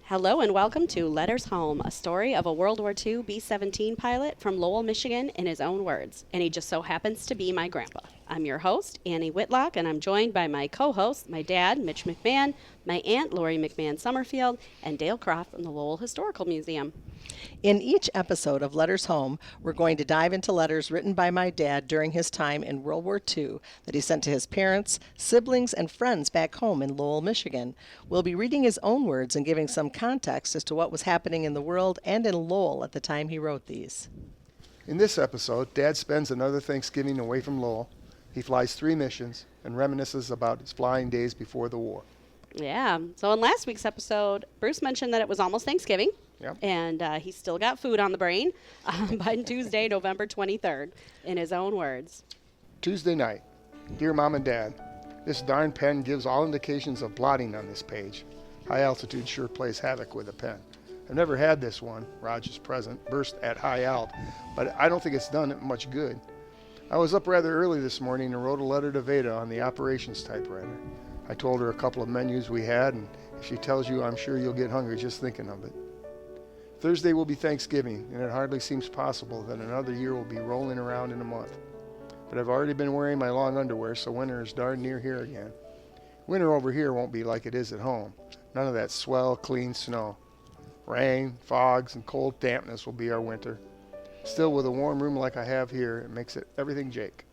Hello and welcome to Letters Home, a story of a World War II B-17 pilot from Lowell, Michigan, in his own words. And he just so happens to be my grandpa. I'm your host, Annie Whitlock, and I'm joined by my co-hosts, my dad, Mitch McMahon, my aunt, Lori McMahon Summerfield, and Dale Croft from the Lowell Historical Museum. In each episode of Letters Home, we're going to dive into letters written by my dad during his time in World War II that he sent to his parents, siblings, and friends back home in Lowell, Michigan. We'll be reading his own words and giving some context as to what was happening in the world and in Lowell at the time he wrote these. In this episode, Dad spends another Thanksgiving away from Lowell. He flies 3 missions and reminisces about his flying days before the war. Yeah, so in last week's episode, Bruce mentioned that it was almost Thanksgiving. Yep. And he still got food on the brain by Tuesday, November 23rd, in his own words. Tuesday night. Dear Mom and Dad, this darn pen gives all indications of blotting on this page. High altitude sure plays havoc with a pen. I've never had this one, Roger's present, burst at high alt, but I don't think it's done it much good. I was up rather early this morning and wrote a letter to Veda on the operations typewriter. I told her a couple of menus we had, and if she tells you, I'm sure you'll get hungry just thinking of it. Thursday will be Thanksgiving, and it hardly seems possible that another year will be rolling around in a month. But I've already been wearing my long underwear, so winter is darn near here again. Winter over here won't be like it is at home. None of that swell, clean snow. Rain, fogs, and cold dampness will be our winter. Still, with a warm room like I have here, it makes it everything Jake.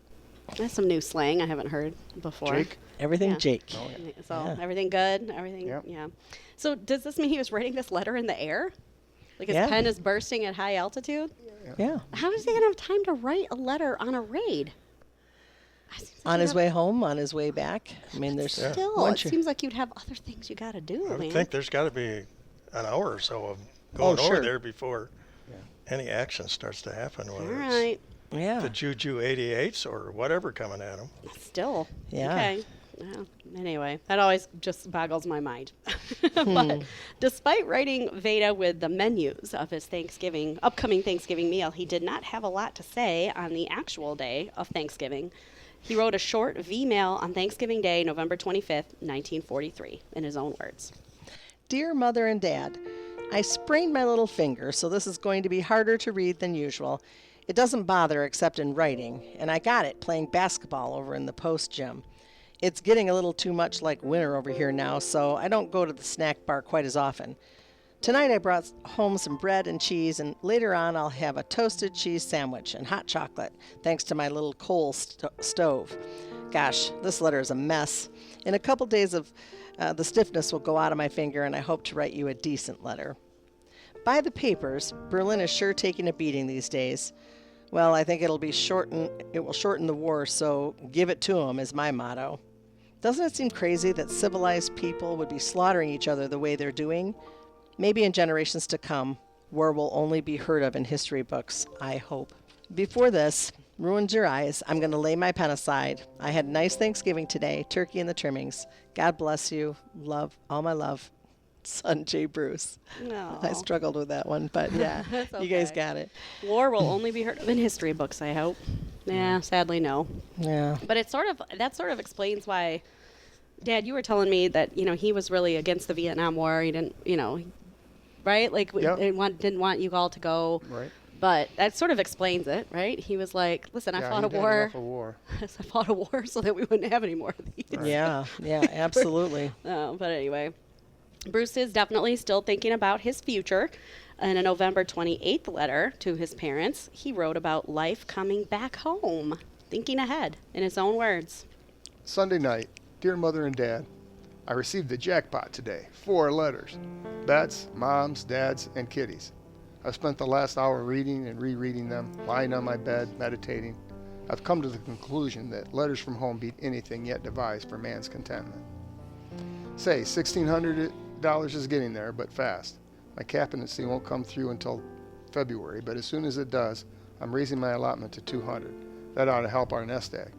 That's some new slang I haven't heard before. Jake? Everything Yeah. Jake. Oh, yeah. So Yeah. everything good? Everything? Yep. Yeah. So does this mean he was writing this letter in the air? Like his Yeah. pen is bursting at high altitude? Yeah. How is he going to have time to write a letter on a raid? On his way home, on his way back. I mean, there's Still, once it you're- seems like you'd have other things you got to do, I man. would think there's got to be an hour or so of going sure. over there before any action starts to happen, All whether right. it's Yeah. the Juju 88s or whatever coming at them. Still. Yeah. Okay. Yeah. Anyway, that always just boggles my mind. But despite writing Veda with the menus of his upcoming Thanksgiving meal, he did not have a lot to say on the actual day of Thanksgiving. He wrote a short V-mail on Thanksgiving Day, November 25th, 1943, in his own words. Dear Mother and Dad, I sprained my little finger, so this is going to be harder to read than usual. It doesn't bother except in writing, and I got it playing basketball over in the post gym. It's getting a little too much like winter over here now, so I don't go to the snack bar quite as often. Tonight I brought home some bread and cheese, and later on I'll have a toasted cheese sandwich and hot chocolate, thanks to my little coal stove. Gosh, this letter is a mess. In a couple days the stiffness will go out of my finger, and I hope to write you a decent letter. By the papers, Berlin is sure taking a beating these days. Well, I think it will shorten the war, so give it to 'em is my motto. Doesn't it seem crazy that civilized people would be slaughtering each other the way they're doing? Maybe in generations to come, war will only be heard of in history books, I hope. Before this ruins your eyes, I'm going to lay my pen aside. I had a nice Thanksgiving today, turkey and the trimmings. God bless you. Love, all my love. Son, Jay Bruce. No. I struggled with that one, but yeah, That's you guys okay. got it. War will only be heard of in history books, I hope. Yeah, sadly, no. Yeah. But that sort of explains why, Dad, you were telling me that, he was really against the Vietnam War. He didn't, right? Like, Yep. didn't want you all to go. Right. But that sort of explains it, right? He was like, listen, I Yeah, fought a he'd had war. enough of war. I fought a war so that we wouldn't have any more of these. Yeah, absolutely. But anyway, Bruce is definitely still thinking about his future. In a November 28th letter to his parents, he wrote about life coming back home, thinking ahead, in his own words. Sunday night. Dear Mother and Dad, I received the jackpot today. 4 letters. Bets, Moms, Dads, and Kitties. I've spent the last hour reading and rereading them, lying on my bed, meditating. I've come to the conclusion that letters from home beat anything yet devised for man's contentment. Say, $1,600 is getting there, but fast. My captaincy won't come through until February, but as soon as it does, I'm raising my allotment to $200. That ought to help our nest egg.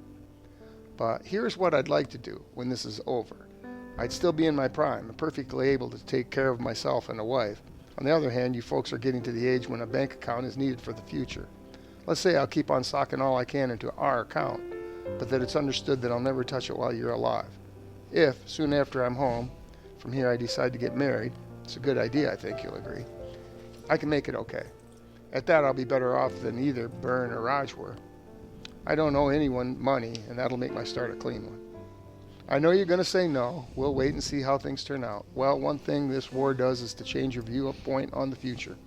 But here's what I'd like to do when this is over. I'd still be in my prime and perfectly able to take care of myself and a wife. On the other hand, you folks are getting to the age when a bank account is needed for the future. Let's say I'll keep on socking all I can into our account, but that it's understood that I'll never touch it while you're alive. If, soon after I'm home, from here I decide to get married, It's a good idea, I think you'll agree. I can make it okay. At that, I'll be better off than either Byrne or Raj were. I don't owe anyone money, and that'll make my start a clean one. I know you're going to say no. We'll wait and see how things turn out. Well, one thing this war does is to change your viewpoint on the future.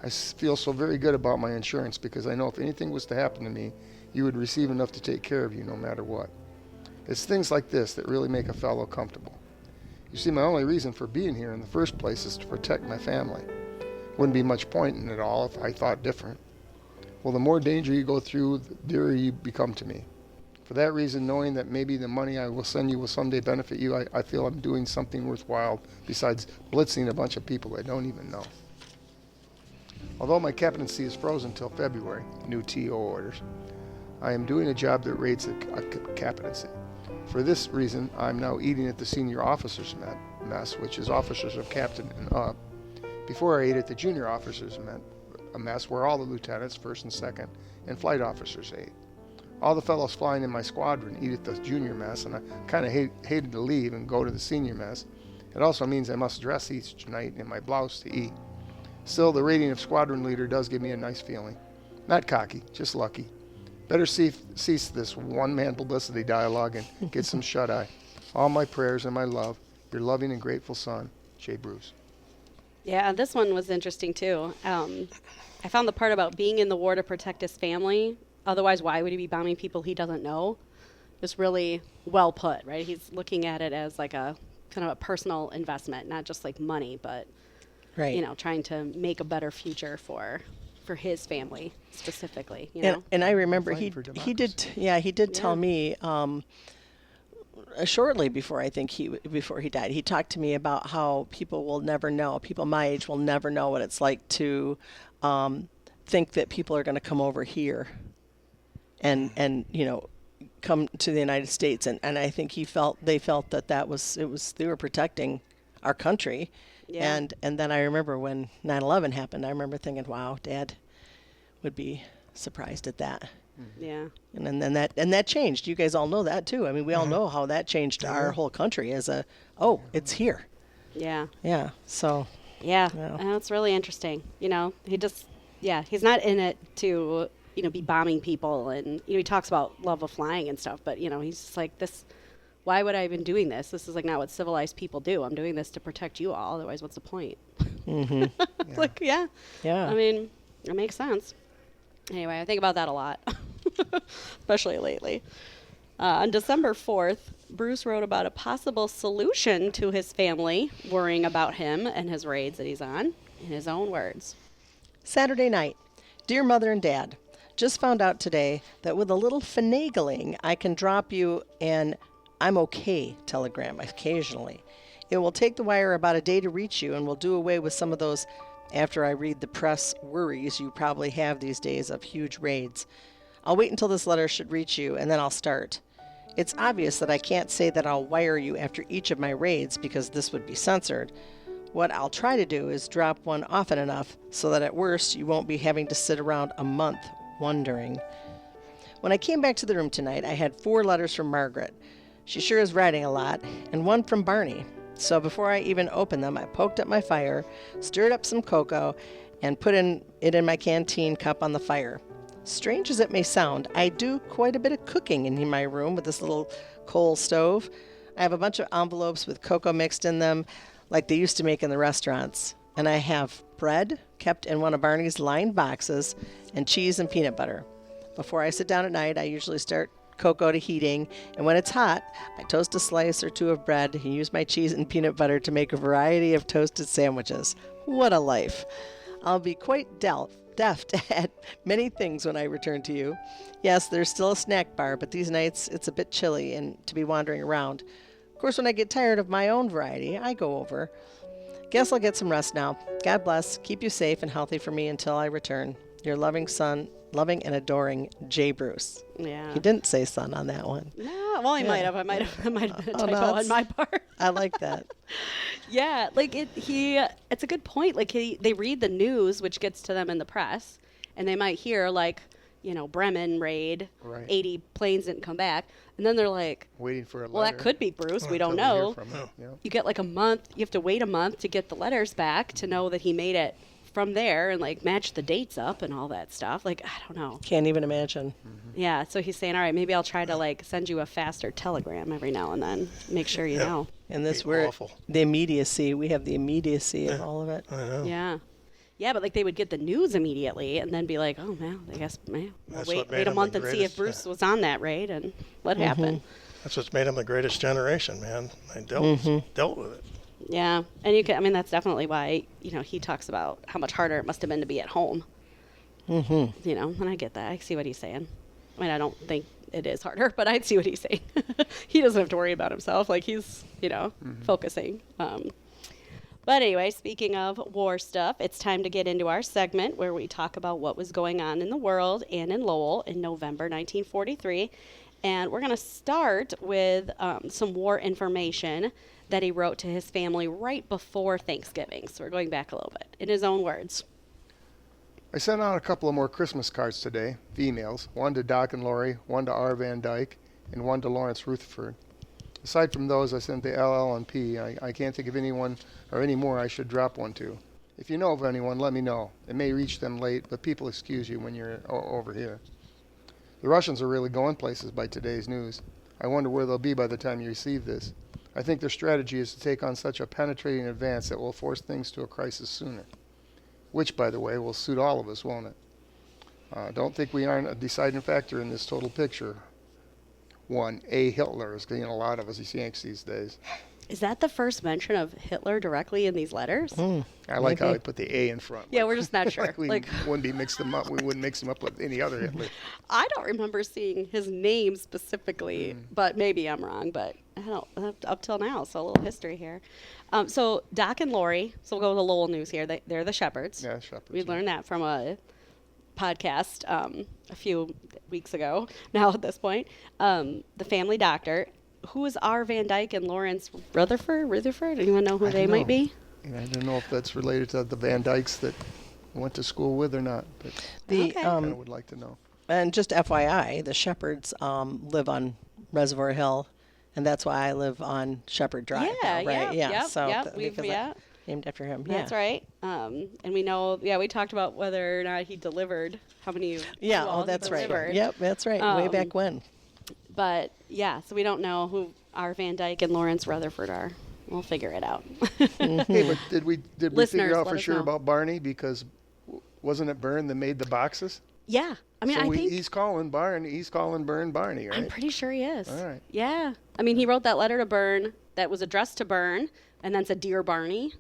I feel so very good about my insurance because I know if anything was to happen to me, you would receive enough to take care of you no matter what. It's things like this that really make a fellow comfortable. You see, my only reason for being here in the first place is to protect my family. Wouldn't be much point in it all if I thought different. Well, the more danger you go through, the dearer you become to me. For that reason, knowing that maybe the money I will send you will someday benefit you, I feel I'm doing something worthwhile besides blitzing a bunch of people I don't even know. Although my captaincy is frozen until February, new TO orders, I am doing a job that rates a captaincy. For this reason, I'm now eating at the senior officers' mess, which is officers of captain and up. Before I ate at the junior officers' mess where all the lieutenants, first and second, and flight officers ate. All the fellows flying in my squadron eat at the junior mess, and I kind of hated to leave and go to the senior mess. It also means I must dress each night in my blouse to eat. Still, the rating of squadron leader does give me a nice feeling. Not cocky, just lucky. Better cease this one-man publicity dialogue and get some shut-eye. All my prayers and my love, your loving and grateful son, J. Bruce. Yeah, this one was interesting too. I found the part about being in the war to protect his family. Otherwise, why would he be bombing people he doesn't know? Just really well put, right? He's looking at it as like a kind of a personal investment, not just like money, but Right. you know, trying to make a better future for his family specifically. You know, And I remember Fighting for he did Yeah. tell me shortly before before he died, he talked to me about how people will never know, people my age will never know what it's like to think that people are going to come over here and you know come to the United States, and I think they felt that they were protecting our country. Yeah. And then I remember when 9/11 happened, I remember thinking, wow, Dad would be surprised at that. yeah, And then that changed. You guys all know that too. I mean, we all know how that changed our whole country as it's here. yeah, Yeah. So yeah. Yeah. And it's really interesting. You know, he's not in it to, you know, be bombing people, and you know, he talks about love of flying and stuff, but you know, he's just like this. Why would I even doing this? This is like not what civilized people do. I'm doing this to protect you all. Otherwise, what's the point? mm-hmm. It's like, yeah. Yeah. I mean, it makes sense. Anyway, I think about that a lot, especially lately. On December 4th, Bruce wrote about a possible solution to his family worrying about him and his raids that he's on, in his own words. Saturday night. Dear Mother and Dad, just found out today that with a little finagling, I can drop you an I'm okay telegram occasionally. It will take the wire about a day to reach you and will do away with some of those after I read the press worries you probably have these days of huge raids. I'll wait until this letter should reach you and then I'll start. It's obvious that I can't say that I'll wire you after each of my raids because this would be censored. What I'll try to do is drop one often enough so that at worst you won't be having to sit around a month wondering. When I came back to the room tonight, I had 4 letters from Margaret. She sure is writing a lot, and one from Barney. So before I even opened them, I poked up my fire, stirred up some cocoa, and put it in my canteen cup on the fire. Strange as it may sound, I do quite a bit of cooking in my room with this little coal stove. I have a bunch of envelopes with cocoa mixed in them, like they used to make in the restaurants. And I have bread kept in one of Barney's lined boxes, and cheese and peanut butter. Before I sit down at night, I usually start cocoa to heating, and when it's hot, I toast a slice or 2 of bread and use my cheese and peanut butter to make a variety of toasted sandwiches. What a life. I'll be quite deft at many things when I return to you. Yes, there's still a snack bar, but these nights it's a bit chilly and to be wandering around. Of course, when I get tired of my own variety, I go over. Guess I'll get some rest now. God bless. Keep you safe and healthy for me until I return. Your loving son, loving and adoring J. Bruce. Yeah. He didn't say son on that one. No, well, he might have. It might have been a Oh, no, typo on my part. I like that. Yeah, like it's a good point. Like they read the news, which gets to them in the press, and they might hear like, Bremen raid, Right. 80 planes didn't come back. And then they're like, Waiting for a well, letter. that could be Bruce. We don't until we hear know. from him. Yeah. You get like a month. You have to wait a month to get the letters back to know that he made it from there and like match the dates up and all that stuff. Like, I don't know. Can't even imagine. Yeah. So he's saying, all right, maybe I'll try to like send you a faster telegram every now and then. Make sure you know. And this Be we're awful. the immediacy. We have the immediacy of all of it. I know. Yeah. Yeah, but like they would get the news immediately and then be like, oh, well, I guess we'll That's wait what made a him the month and see if greatest, Bruce was on that raid and what happened. That's what's made him the greatest generation, man. They dealt with it. Yeah. And that's definitely why, he talks about how much harder it must have been to be at home. Mm-hmm. And I get that. I see what he's saying. I mean, I don't think it is harder, but I see what he's saying. He doesn't have to worry about himself. Like he's, focusing. But anyway, speaking of war stuff, it's time to get into our segment where we talk about what was going on in the world and in Lowell in November 1943. And we're going to start with some war information that he wrote to his family right before Thanksgiving. So we're going back a little bit. In his own words. I sent out a couple of more Christmas cards today, emails, one to Doc and Lori, one to R. Van Dyke, and one to Lawrence Rutherford. Aside from those, I sent the LL and P. I can't think of anyone or any more I should drop one to. If you know of anyone, let me know. It may reach them late, but people excuse you when you're over here. The Russians are really going places by today's news. I wonder where they'll be by the time you receive this. I think their strategy is to take on such a penetrating advance that will force things to a crisis sooner. Which, by the way, will suit all of us, won't it? Don't think we aren't a deciding factor in this total picture. One, A. Hitler is getting a lot of us Yanks these days. Is that the first mention of Hitler directly in these letters? I like how I put the A in front. Yeah, we're just not sure. Like we wouldn't be mixed them up. We wouldn't mix them up with any other Hitler. I don't remember seeing his name specifically, but maybe I'm wrong. But I don't up till now. So a little history here. So Doc and Lori. So we'll go with the Lowell news here. They're the Shepherds. Yeah, Shepherds. We learned that from a podcast a few weeks ago. Now at this point, the family doctor. Who is R. Van Dyke and Lawrence Rutherford? Anyone know who they might be? And I don't know if that's related to the Van Dykes that I went to school with or not, but The I kind of would like to know. and just FYI, the Shepherds live on Reservoir Hill, and that's why I live on Shepherd Drive. Yeah, now, right? yeah, yeah. yep, So yep, we've- because yeah. named after him. That's yeah. right. And we know, we talked about whether or not he delivered, how many. Yeah. who all Oh, he that's right. delivered. Yep, that's right. Way back when. But yeah, so we don't know who R. Van Dyke and Lawrence Rutherford are. We'll figure it out. Hey, but did we Listeners, figure out let for us sure know. about Barney? Because wasn't it Byrne that made the boxes? Yeah. I mean, So I think he's calling Byrne Barney, right? I'm pretty sure he is. All right. Yeah. I mean, he wrote that letter to Byrne that was addressed to Byrne and then said, Dear Barney.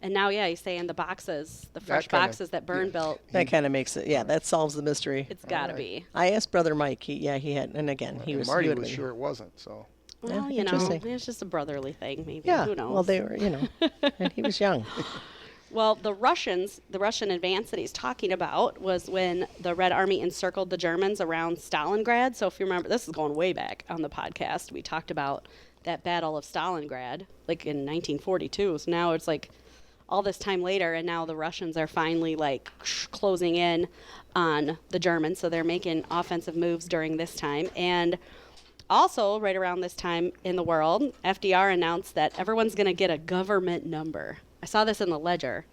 And now, he's saying the boxes, the fresh kinda- boxes that Byrne built. That kind of makes it. Yeah, that solves the mystery. It's got to be. I asked Brother Mike. He had, and again, he And was. Marty he would've was been- sure it wasn't. So Well, Yeah, interesting. it's just a brotherly thing, maybe. Yeah. Who knows? Well, they were, and he was young. Well, the Russian advance that he's talking about was when the Red Army encircled the Germans around Stalingrad. So if you remember, this is going way back on the podcast. We talked about that Battle of Stalingrad, like in 1942. So now it's like all this time later, and now the Russians are finally like closing in on the Germans. So they're making offensive moves during this time. And also, right around this time in the world, FDR announced that everyone's going to get a government number. I saw this in the Ledger,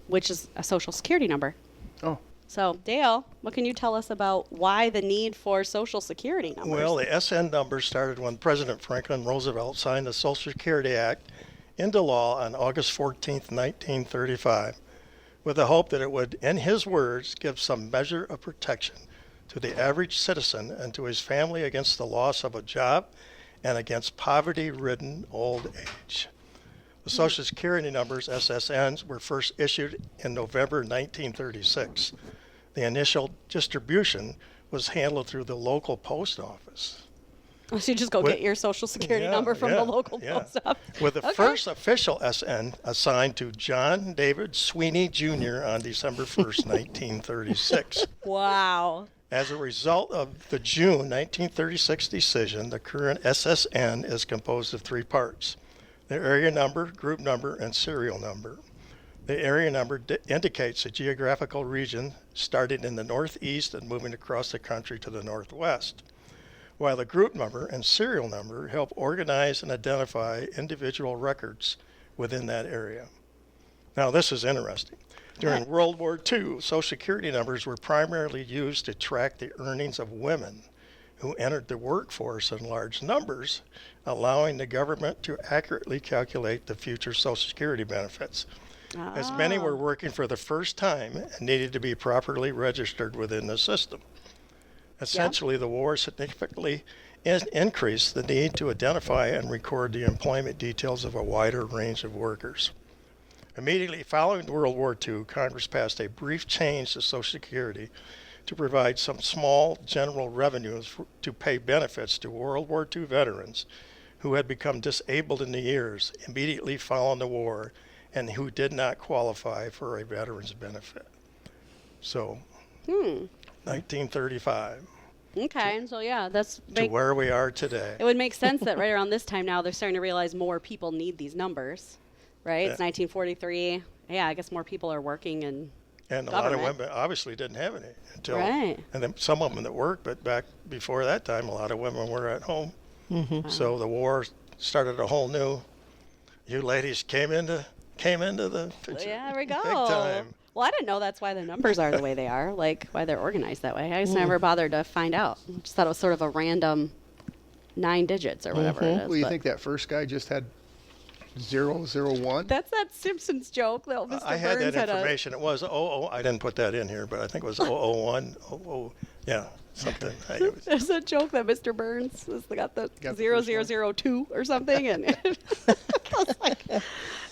which is a Social Security number. Oh, So, Dale, what can you tell us about why the need for Social Security numbers? Well, the SN number started when President Franklin Roosevelt signed the Social Security Act into law on August 14th, 1935, with the hope that it would, in his words, give some measure of protection to the average citizen and to his family against the loss of a job and against poverty-ridden old age. The Social Security numbers, SSNs, were first issued in November 1936. The initial distribution was handled through the local post office. So you just go With- get your Social Security Yeah, number from yeah, the local yeah. post office. With the Okay. first official SN assigned to John David Sweeney Jr. on December 1st, 1936. Wow. As a result of the June 1936 decision, the current SSN is composed of three parts: the area number, group number, and serial number. The area number indicates a geographical region starting in the northeast and moving across the country to the northwest, while the group number and serial number help organize and identify individual records within that area. Now, this is interesting. During World War II, Social Security numbers were primarily used to track the earnings of women who entered the workforce in large numbers, allowing the government to accurately calculate the future Social Security benefits, as many were working for the first time and needed to be properly registered within the system. Essentially, the war significantly increased the need to identify and record the employment details of a wider range of workers. Immediately following World War II, Congress passed a brief change to Social Security to provide some small general revenues to pay benefits to World War II veterans who had become disabled in the years immediately following the war and who did not qualify for a veteran's benefit. So, 1935 Okay, so yeah, that's to where we are today. it would make sense that right around this time now they're starting to realize more people need these numbers, right? Yeah. It's 1943. Yeah, I guess more people are working and And a lot of government. women obviously didn't have any until, Right. and then some of them that worked, but back before that time, a lot of women were at home. So the war started a whole new. You ladies came into the picture. Yeah, there we go. Big time. Well, I didn't know that's why the numbers are the way they are, like why they're organized that way. I just never bothered to find out. Just thought it was sort of a random 9 digits or whatever it is. Well, you but- think that first guy just had 001? That's that Simpsons joke that Mr. I had Burns that had information. It was I didn't put that in here, but I think it was 001. Yeah, something. There's a joke that Mr. Burns has got the Got the 0002 or something, and I was like,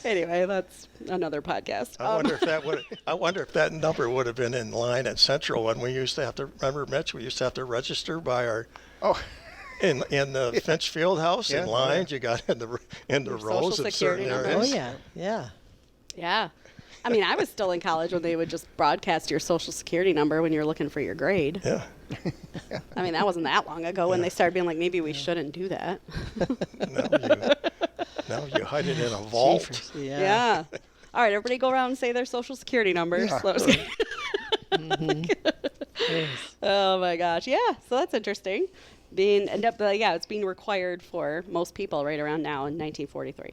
anyway, that's another podcast. I wonder if that number would have been in line at Central when we used to have to remember, Mitch. We used to have to register by our Oh, in the Finch Field House Yeah, in oh, lines. yeah. You got in the Your rows Social of Security certain number. Oh, areas. yeah. Yeah. I mean, I was still in college when they would just broadcast your Social Security number when you're looking for your grade. Yeah. I mean, that wasn't that long ago when they started being like, maybe we shouldn't do that. Now you hide it in a vault. Jeepers, Yeah. All right, everybody go around and say their Social Security numbers. Yeah. Let us- Yes. Oh my gosh. Yeah. So that's interesting. It's being required for most people right around now in 1943.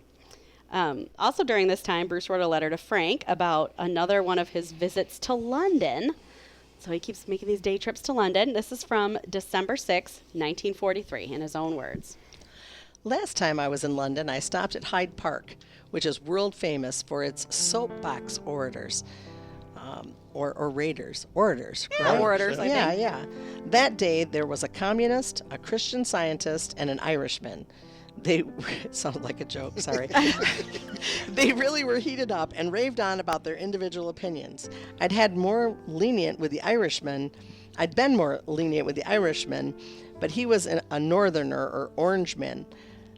Also during this time, Bruce wrote a letter to Frank about another one of his visits to London. So he keeps making these day trips to London. This is from December 6, 1943, in his own words. Last time I was in London, I stopped at Hyde Park, which is world famous for its soapbox orators. Or orators. Orators. Yeah, right? orators, I Yeah, think. yeah. That day, there was a communist, a Christian Scientist, and an Irishman. It sounded like a joke, sorry. They really were heated up and raved on about their individual opinions. I'd been more lenient with the Irishman, but he was a northerner or Orangeman.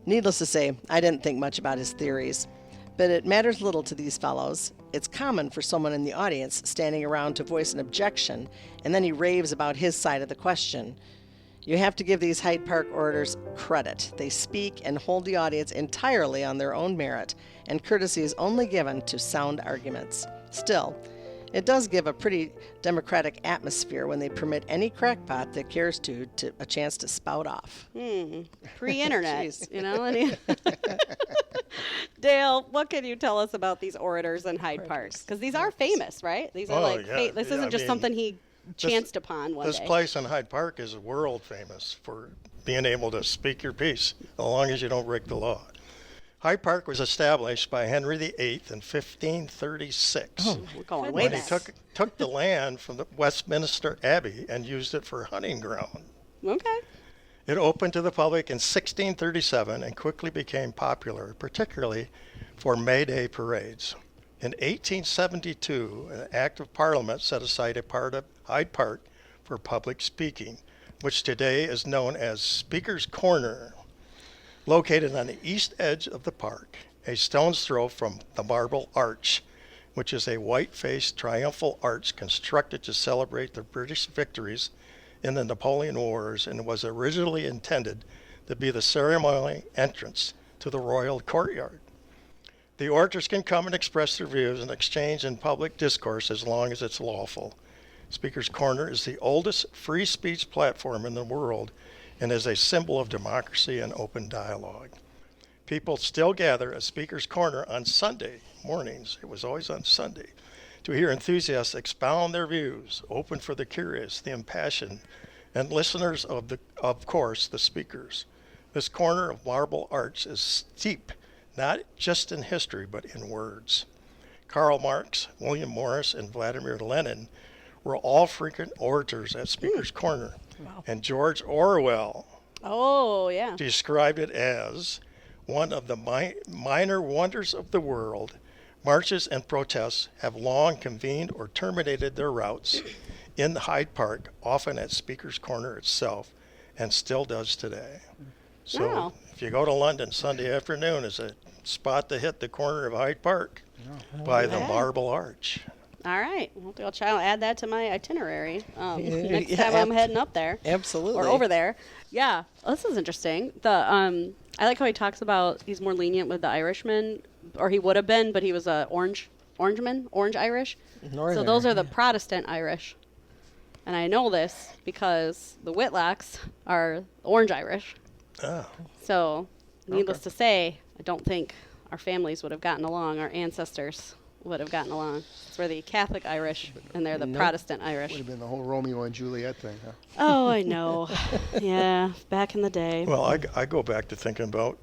Needless to say, I didn't think much about his theories. But it matters little to these fellows. It's common for someone in the audience standing around to voice an objection, and then he raves about his side of the question. You have to give these Hyde Park orators credit. They speak and hold the audience entirely on their own merit, and courtesy is only given to sound arguments. Still, it does give a pretty democratic atmosphere when they permit any crackpot that cares to a chance to spout off. Pre-internet, Jeez. you know? Dale, what can you tell us about these orators in Hyde Park? Because these are famous, right? These are Oh, yeah. this Yeah, isn't I just mean, something he chanced upon one This day. place in Hyde Park is world famous for being able to speak your piece, as long as you don't break the law. Hyde Park was established by Henry VIII in 1536. We're going way when he back. took the land from the Westminster Abbey and used it for hunting ground. Okay. It opened to the public in 1637 and quickly became popular, particularly for May Day parades. In 1872, an act of Parliament set aside a part of Hyde Park for public speaking, which today is known as Speaker's Corner. Located on the east edge of the park, a stone's throw from the Marble Arch, which is a white-faced triumphal arch constructed to celebrate the British victories in the Napoleon Wars and was originally intended to be the ceremonial entrance to the royal courtyard. The orators can come and express their views and exchange in public discourse as long as it's lawful. Speaker's Corner is the oldest free speech platform in the world and is a symbol of democracy and open dialogue. People still gather at Speaker's Corner on Sunday mornings, it was always on Sunday, to hear enthusiasts expound their views, open for the curious, the impassioned, and listeners of course, the speakers. This corner of marble arch is steep, not just in history, but in words. Karl Marx, William Morris, and Vladimir Lenin were all frequent orators at Speaker's Corner. Wow. And George Orwell Oh, yeah. described it as one of the minor wonders of the world. Marches and protests have long convened or terminated their routes in Hyde Park, often at Speaker's Corner itself, and still does today. So Wow. if you go to London Sunday afternoon, is a spot to hit the corner of Hyde Park by the Yeah. Marble Arch. All right. Well, I'll add that to my itinerary next Yeah, time I'm heading up there. Absolutely. Or over there. Yeah. Well, this is interesting. I like how he talks about he's more lenient with the Irishmen, or he would have been, but he was a orange Irish. So those Northern, are the Protestant Irish. And I know this because the Whitlocks are orange Irish. Oh, So, needless to say, I don't think our families would have gotten along, our ancestors would have gotten along. It's where the Catholic Irish and they're the Nope. Protestant Would Irish. have been the whole Romeo and Juliet thing, huh? Oh, I know. Yeah, back in the day. well, I go back to thinking about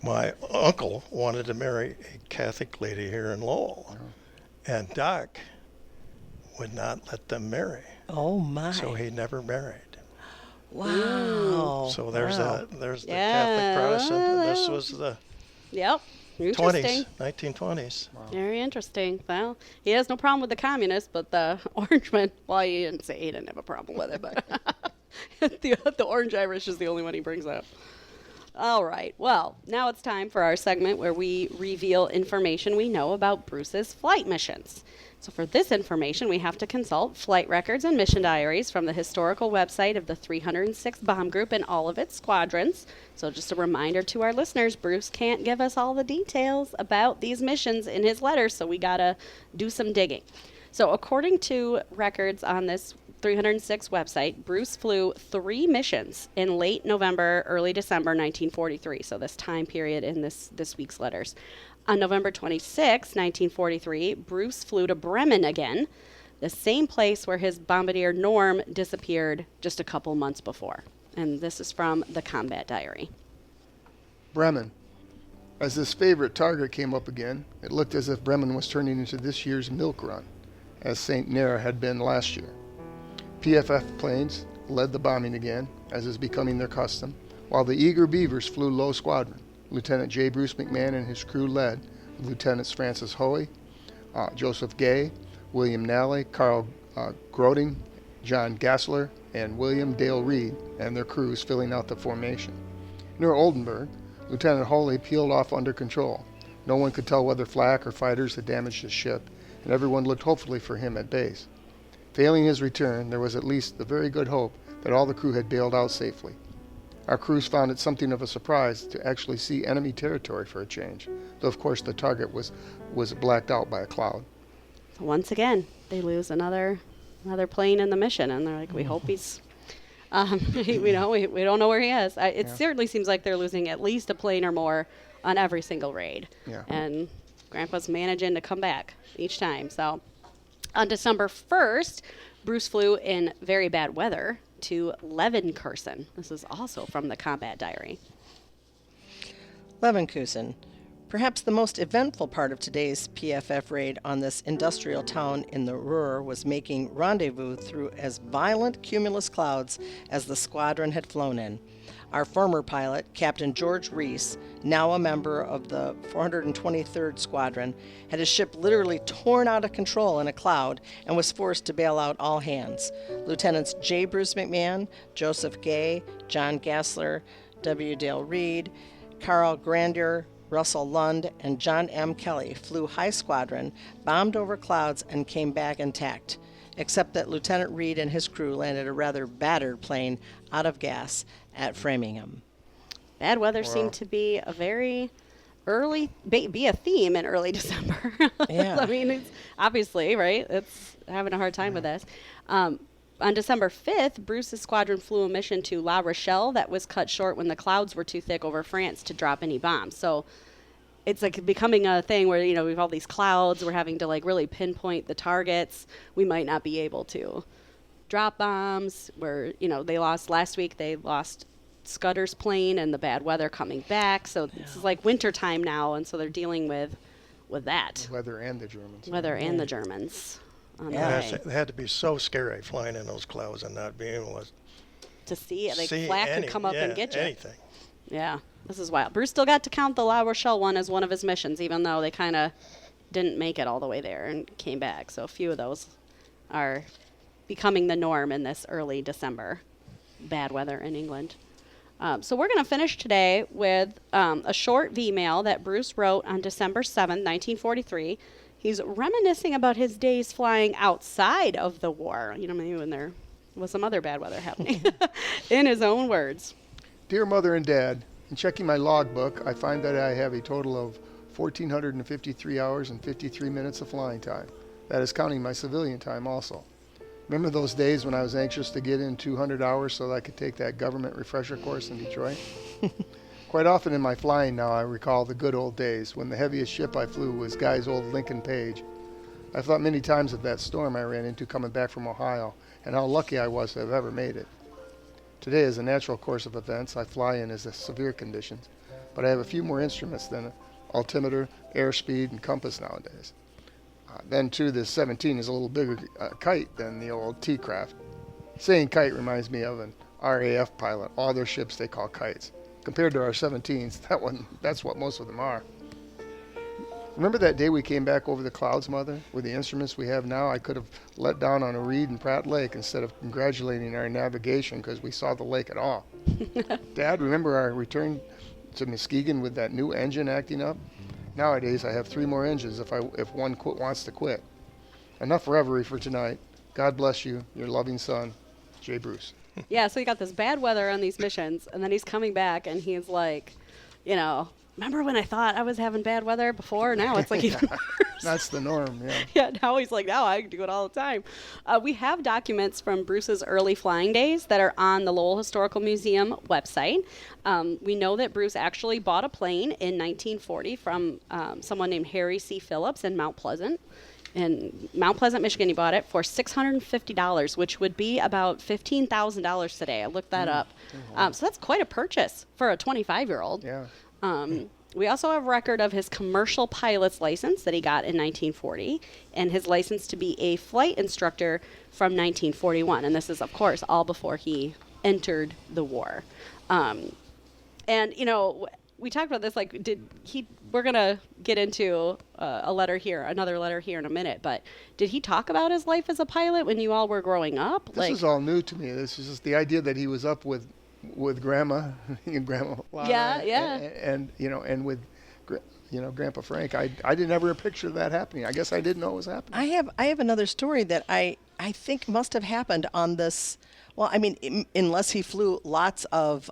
my uncle wanted to marry a Catholic lady here in Lowell, and Doc would not let them marry, Oh my. so he never married. Wow. So there's Wow. there's the Yeah, Catholic Protestant, and this well, was the Yep. 20s, Interesting. 1920s. Very interesting. Well, he has no problem with the communists, but the Orangeman, well, he didn't say he didn't have a problem with it, but the Orange Irish is the only one he brings up. All right. Well, now it's time for our segment where we reveal information we know about Bruce's flight missions. So for this information, we have to consult flight records and mission diaries from the historical website of the 306th Bomb Group and all of its squadrons. So just a reminder to our listeners, Bruce can't give us all the details about these missions in his letters, so we got to do some digging. So according to records on this 306 website, Bruce flew 3 missions in late November, early December 1943, so this time period in this week's letters. On November 26, 1943, Bruce flew to Bremen again, the same place where his bombardier Norm disappeared just a couple months before. And this is from the Combat Diary. Bremen. As this favorite target came up again, it looked as if Bremen was turning into this year's milk run, as St. Nera had been last year. PFF planes led the bombing again, as is becoming their custom, while the eager Beavers flew low squadron. Lieutenant J. Bruce McMahon and his crew led Lieutenants Francis Hoey, Joseph Gay, William Nally, Carl Groding, John Gassler, and William Dale Reed and their crews filling out the formation. Near Oldenburg, Lieutenant Hoey peeled off under control. No one could tell whether flak or fighters had damaged his ship, and everyone looked hopefully for him at base. Failing his return, there was at least the very good hope that all the crew had bailed out safely. Our crews found it something of a surprise to actually see enemy territory for a change, though of course the target was blacked out by a cloud. Once again, they lose another plane in the mission, and they're like, we hope he's, we don't know where he is. It certainly seems like they're losing at least a plane or more on every single raid. Yeah. And Grandpa's managing to come back each time. So on December 1st, Bruce flew in very bad weather to Leverkusen. This is also from the Combat Diary. Leverkusen. Perhaps the most eventful part of today's PFF raid on this industrial town in the Ruhr was making rendezvous through as violent cumulus clouds as the squadron had flown in. Our former pilot, Captain George Reese, now a member of the 423rd Squadron, had his ship literally torn out of control in a cloud and was forced to bail out all hands. Lieutenants J. Bruce McMahon, Joseph Gay, John Gassler, W. Dale Reed, Carl Grandier, Russell Lund, and John M. Kelly flew high squadron, bombed over clouds, and came back intact, except that Lieutenant Reed and his crew landed a rather battered plane out of gas at Framingham. Bad weather Wow. seemed to be a very be a theme in early December. Yeah. I mean, it's obviously, right? It's having a hard time with this. On December 5th, Bruce's squadron flew a mission to La Rochelle that was cut short when the clouds were too thick over France to drop any bombs. So it's like becoming a thing where, we have all these clouds. We're having to like really pinpoint the targets. We might not be able to drop bombs. They lost last week. They lost Scudder's plane and the bad weather coming back. So this is like winter time now. And so they're dealing with that. The weather and the Germans. Weather and the Germans. It had to be so scary flying in those clouds and not being able to see it. Like see flak could come up and get you. Anything. Yeah, this is wild. Bruce still got to count the La Rochelle one as one of his missions, even though they kind of didn't make it all the way there and came back. So a few of those are becoming the norm in this early December. Bad weather in England. So we're going to finish today with a short V-mail that Bruce wrote on December 7th, 1943. He's reminiscing about his days flying outside of the war, maybe when there was some other bad weather happening, in his own words. Dear Mother and Dad, in checking my logbook, I find that I have a total of 1,453 hours and 53 minutes of flying time. That is counting my civilian time also. Remember those days when I was anxious to get in 200 hours so that I could take that government refresher course in Detroit? Quite often in my flying now, I recall the good old days when the heaviest ship I flew was Guy's old Lincoln Page. I've thought many times of that storm I ran into coming back from Ohio and how lucky I was to have ever made it. Today, as a natural course of events, I fly in as severe conditions, but I have a few more instruments than altimeter, airspeed, and compass nowadays. Then, too, this 17 is a little bigger kite than the old T-craft. Saying kite reminds me of an RAF pilot. All their ships they call kites. Compared to our 17s, that's what most of them are. Remember that day we came back over the clouds, Mother? With the instruments we have now, I could have let down on a reed in Pratt Lake instead of congratulating our navigation because we saw the lake at all. Dad, remember our return to Muskegon with that new engine acting up? Nowadays, I have 3 more engines if one wants to quit. Enough reverie for tonight. God bless you, your loving son, J. Bruce. Yeah, so you got this bad weather on these missions, and then he's coming back, and he's like, remember when I thought I was having bad weather before? Now it's like even worse. That's the norm, yeah. Yeah, now he's like, now I can do it all the time. We have documents from Bruce's early flying days that are on the Lowell Historical Museum website. We know that Bruce actually bought a plane in 1940 from someone named Harry C. Phillips in Mount Pleasant. In Mount Pleasant, Michigan, he bought it for $650, which would be about $15,000 today. I looked that up. So that's quite a purchase for a 25-year-old. Yeah. We also have record of his commercial pilot's license that he got in 1940 and his license to be a flight instructor from 1941. And this is, of course, all before he entered the war. And, we talked about this, we're going to get into another letter here in a minute, but did he talk about his life as a pilot when you all were growing up? This is all new to me. This is just the idea that he was up with Grandma and Grandma Lana, and with Grandpa Frank. I didn't ever picture that happening. I guess I didn't know it was happening. I have another story that I think must have happened on this. Well, I mean, unless he flew lots of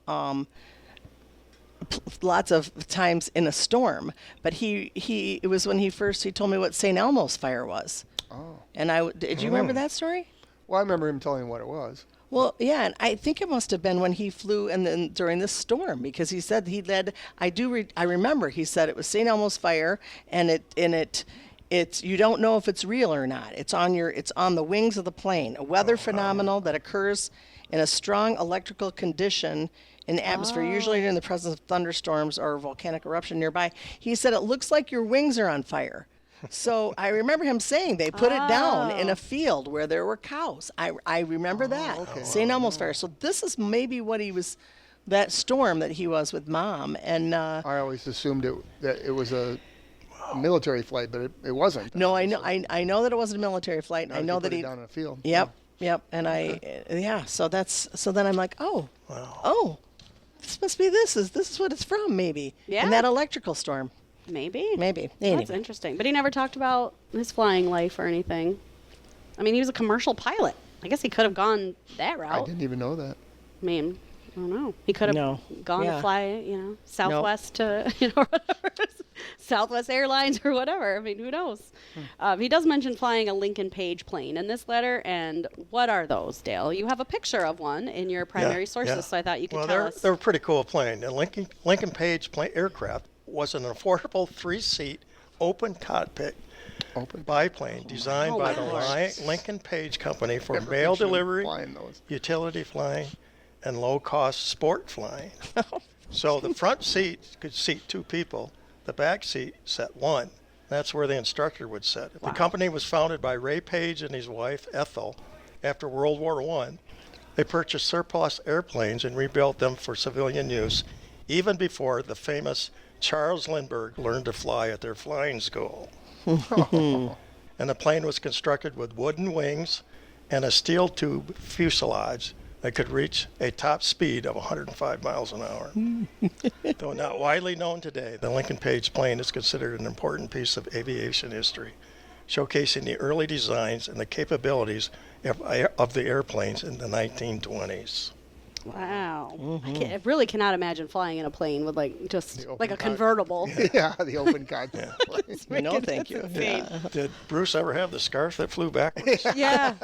times in a storm, but it was when he told me what St. Elmo's fire was. Oh. And did you remember that story? Well, I remember him telling me what it was. Well, yeah, and I think it must have been when he flew and then during the storm, because he said he led. I remember he said it was St. Elmo's fire, and it's you don't know if it's real or not. It's on the wings of the plane, a weather phenomenon that occurs in a strong electrical condition in the atmosphere, usually in the presence of thunderstorms or volcanic eruption nearby. He said it looks like your wings are on fire. So I remember him saying they put it down in a field where there were cows. I remember that. Okay. St. Elmo's fire. So this is maybe what he was, that storm that he was with Mom. And I always assumed that it was a military flight, but it wasn't. No, I know that it wasn't a military flight. I know that he he put it down in a field. Yep. And so then I'm like, this must be this is what it's from, maybe. Yeah. And that electrical storm. Maybe. Anyway. That's interesting. But he never talked about his flying life or anything. I mean, he was a commercial pilot. I guess he could have gone that route. I didn't even know that. I mean, I don't know. He could have No. gone Yeah. to fly, Southwest to, whatever. Southwest Airlines or whatever. I mean, who knows? He does mention flying a Lincoln Page plane in this letter. And what are those, Dale? You have a picture of one in your primary sources, so I thought you could tell us. They're a pretty cool plane. The Lincoln Page plane aircraft was an affordable 3-seat open cockpit biplane designed by the Lincoln Page Company for mail delivery, utility flying, and low-cost sport flying. So the front seat could seat 2 people. The back seat sat 1. That's where the instructor would sit. Wow. The company was founded by Ray Page and his wife, Ethel, after World War I. They purchased surplus airplanes and rebuilt them for civilian use, even before the famous Charles Lindbergh learned to fly at their flying school. And the plane was constructed with wooden wings and a steel tube fuselage that could reach a top speed of 105 miles an hour. Though not widely known today, the Lincoln Page plane is considered an important piece of aviation history, showcasing the early designs and the capabilities of the airplanes in the 1920s. Wow. I really cannot imagine flying in a plane with just like a cockpit. convertible. Yeah, the open cockpit. No, thank you. Yeah. Did Bruce ever have the scarf that flew backwards? Yeah.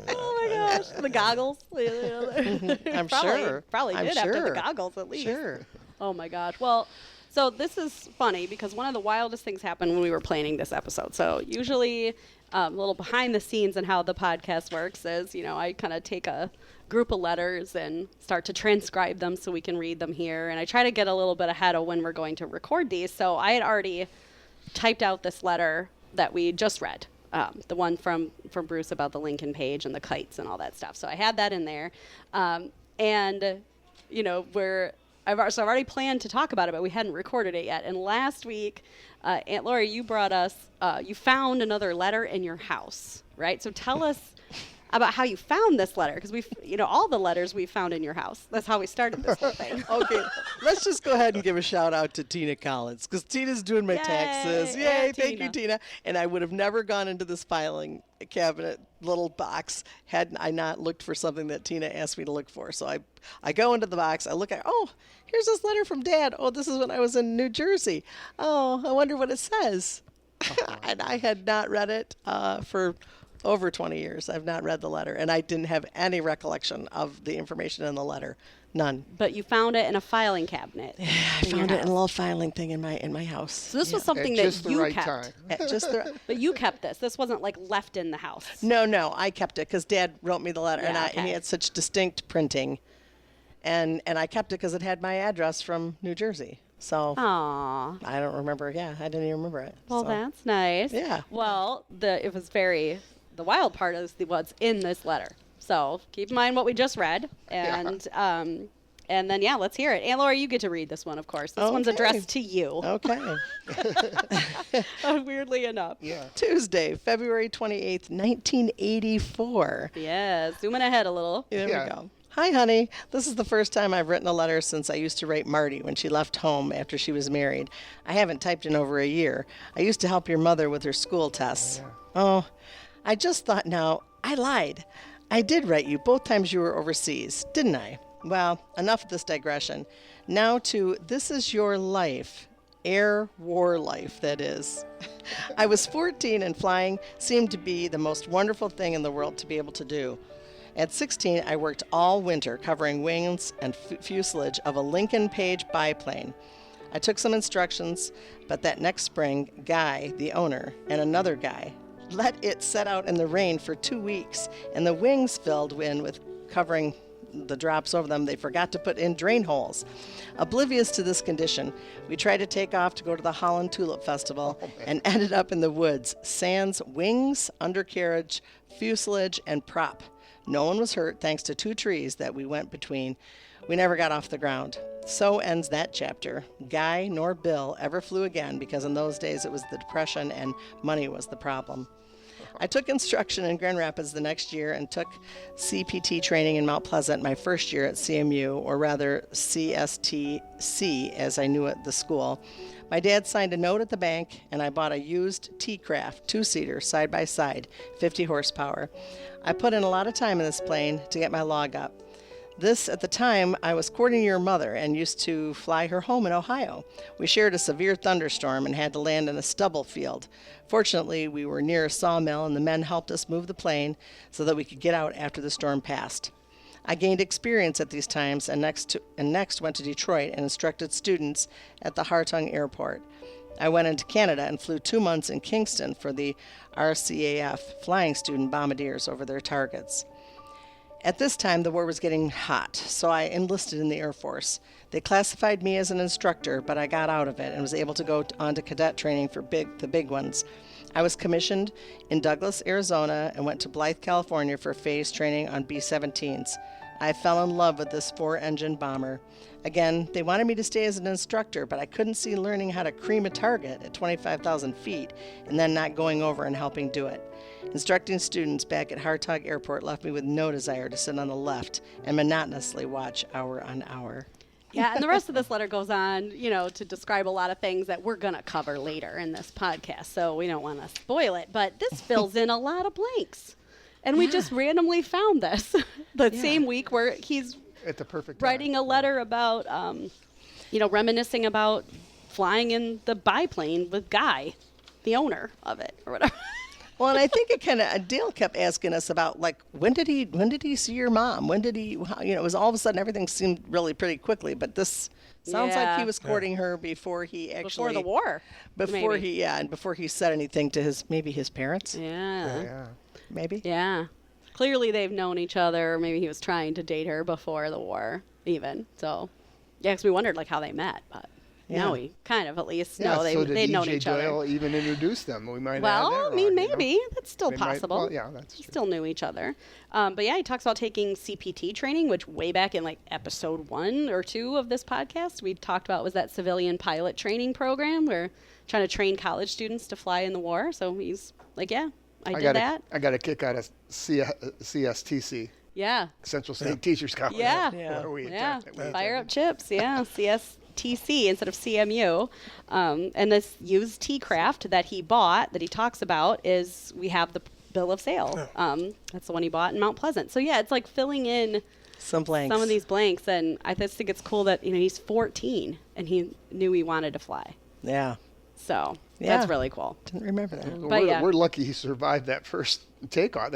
Oh my gosh. The goggles. I'm Probably- sure. Probably I'm did after the sure. goggles at least. Sure. Oh my gosh. Well, so this is funny because one of the wildest things happened when we were planning this episode. So usually a little behind the scenes and how the podcast works is, I kind of take a group of letters and start to transcribe them so we can read them here. And I try to get a little bit ahead of when we're going to record these. So I had already typed out this letter that we just read, the one from Bruce about the Lincoln Page and the kites and all that stuff. So I had that in there. So I've already planned to talk about it, but we hadn't recorded it yet. And last week, Aunt Lori, you brought us, you found another letter in your house, right? So tell us about how you found this letter, because all the letters we found in your house. That's how we started this whole thing. Okay, let's just go ahead and give a shout out to Tina Collins, because Tina's doing my Yay, taxes. yeah, Yay, thank Tina. you, Tina. And I would have never gone into this filing cabinet little box had I not looked for something that Tina asked me to look for. So I go into the box, I look at, here's this letter from Dad. Oh, this is when I was in New Jersey. Oh, I wonder what it says. And I had not read it for over 20 years. I've not read the letter, and I didn't have any recollection of the information in the letter. None. But you found it in a filing cabinet. I found it in a little filing thing in my house. So this was something At that just the you right kept. time. At just the But you kept this. This wasn't left in the house. No, I kept it because Dad wrote me the letter, Yeah, and he okay. had such distinct printing, and I kept it because it had my address from New Jersey. So Aw. I don't remember. Yeah, I didn't even remember it. Well, so. that's nice. Yeah. Well, the wild part is what's in this letter. So keep in mind what we just read, and then let's hear it. Aunt Laura, you get to read this one, of course. This one's Okay. addressed to you. Okay. Weirdly enough. Yeah. Tuesday, February 28th, 1984. Yeah, zooming ahead a little. There Yeah. we go. Hi, honey. This is the first time I've written a letter since I used to write Marty when she left home after she was married. I haven't typed in over a year. I used to help your mother with her school tests. Oh, I just thought now, I lied. I did write you both times you were overseas, didn't I? Well, enough of this digression. Now to This Is Your Life. Air war life, that is. I was 14 and flying seemed to be the most wonderful thing in the world to be able to do. At 16, I worked all winter covering wings and fuselage of a Lincoln Page biplane. I took some instructions, but that next spring, Guy, the owner, and another guy let it set out in the rain for 2 weeks, and the wings filled in with covering the drops over them. They forgot to put in drain holes. Oblivious to this condition, we tried to take off to go to the Holland Tulip Festival and ended up in the woods, sans wings, undercarriage, fuselage, and prop. No one was hurt thanks to 2 trees that we went between. We never got off the ground. So ends that chapter. Guy nor Bill ever flew again because in those days it was the Depression and money was the problem. I took instruction in Grand Rapids the next year and took CPT training in Mount Pleasant my first year at CMU, or rather CSTC as I knew at the school. My dad signed a note at the bank and I bought a used T-Craft 2-seater side by side, 50 horsepower. I put in a lot of time in this plane to get my log up. This, at the time, I was courting your mother and used to fly her home in Ohio. We shared a severe thunderstorm and had to land in a stubble field. Fortunately, we were near a sawmill and the men helped us move the plane so that we could get out after the storm passed. I gained experience at these times and next went to Detroit and instructed students at the Hartung Airport. I went into Canada and flew 2 months in Kingston for the RCAF flying student bombardiers over their targets. At this time, the war was getting hot, so I enlisted in the Air Force. They classified me as an instructor, but I got out of it and was able to go on to cadet training for the big ones. I was commissioned in Douglas, Arizona, and went to Blythe, California for phase training on B-17s. I fell in love with this 4-engine bomber. Again, they wanted me to stay as an instructor, but I couldn't see learning how to cream a target at 25,000 feet and then not going over and helping do it. Instructing students back at Hartog Airport left me with no desire to sit on the left and monotonously watch hour on hour. Yeah, and the rest of this letter goes on, to describe a lot of things that we're going to cover later in this podcast, so we don't want to spoil it. But this fills in a lot of blanks. And we just randomly found this the same week where he's At the perfect time. writing a letter about, reminiscing about flying in the biplane with Guy, the owner of it, or whatever. Well, and I think Dale kept asking us about, like, when did he see your mom? When did he, it was all of a sudden everything seemed really pretty quickly, but this sounds like he was courting her before he actually. Before the war. Before maybe. and before he said anything to his parents. Yeah. Maybe. Yeah. Clearly they've known each other. Maybe he was trying to date her before the war, even. So, yeah, because we wondered, like, how they met, but now we kind of at least know they'd known each Doyle other. even introduced them. We might Well, have that I mean, wrong, maybe. That's still They might- possible. well, yeah, that's true. Still knew each other. But yeah, he talks about taking CPT training, which way back in like episode 1 or 2 of this podcast, we talked about was that civilian pilot training program where trying to train college students to fly in the war. So he's like, yeah, I did that. I got a kick out of CSTC, Yeah. Central State Teachers Conference. Yeah. where we Yeah. attended- we Fire up attended. chips. Yeah. CSTC instead of CMU. And this used T-Craft that he bought, that he talks about, is we have the bill of sale. That's the one he bought in Mount Pleasant. So yeah, it's like filling in Some blanks. some of these blanks. And I just think it's cool that, he's 14 and he knew he wanted to fly. Yeah. So Yeah. that's really cool. Didn't remember that. We're lucky he survived that first takeoff.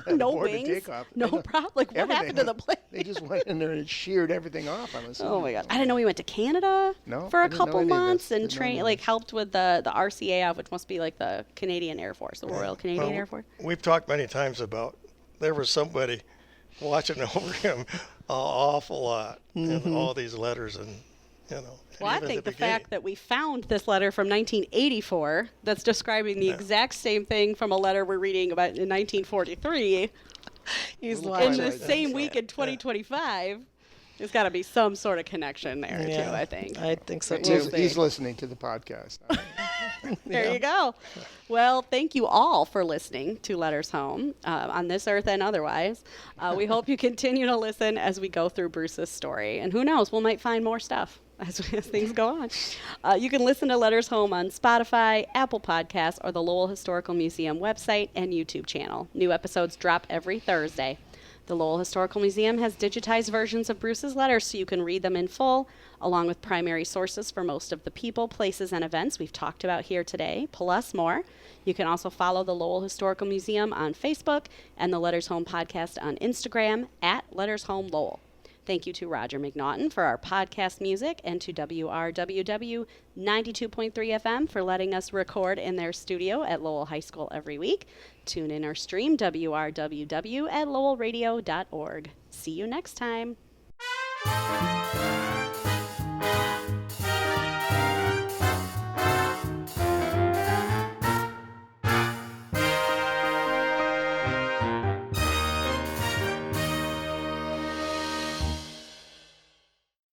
No aboard the wings. takeoff. No problem. Like, what happened to the plane? They just went in there and sheared everything off. I'm assuming. Oh my God! I didn't know he went to Canada No, for I a didn't know couple any of months this. and Didn't know any trained, of like this. helped with the RCAF, which must be like the Canadian Air Force, the Royal Canadian Air Force. We've talked many times about there was somebody watching over him an awful lot in all these letters, and Well, I think the fact that we found this letter from 1984 that's describing the exact same thing from a letter we're reading about in 1943 He's in watching. the same week in 2025, there's got to be some sort of connection there too. I think. I think so too. He's listening to the podcast. There you go. Well, thank you all for listening to Letters Home on this earth and otherwise. We hope you continue to listen as we go through Bruce's story. And who knows, we might find more stuff as things go on. You can listen to Letters Home on Spotify, Apple Podcasts, or the Lowell Historical Museum website and YouTube channel. New episodes drop every Thursday. The Lowell Historical Museum has digitized versions of Bruce's letters so you can read them in full, along with primary sources for most of the people, places, and events we've talked about here today, plus more. You can also follow the Lowell Historical Museum on Facebook and the Letters Home podcast on Instagram at Letters Home Lowell. Thank you to Roger McNaughton for our podcast music and to WRWW 92.3 FM for letting us record in their studio at Lowell High School every week. Tune in or stream WRWW at lowellradio.org. See you next time.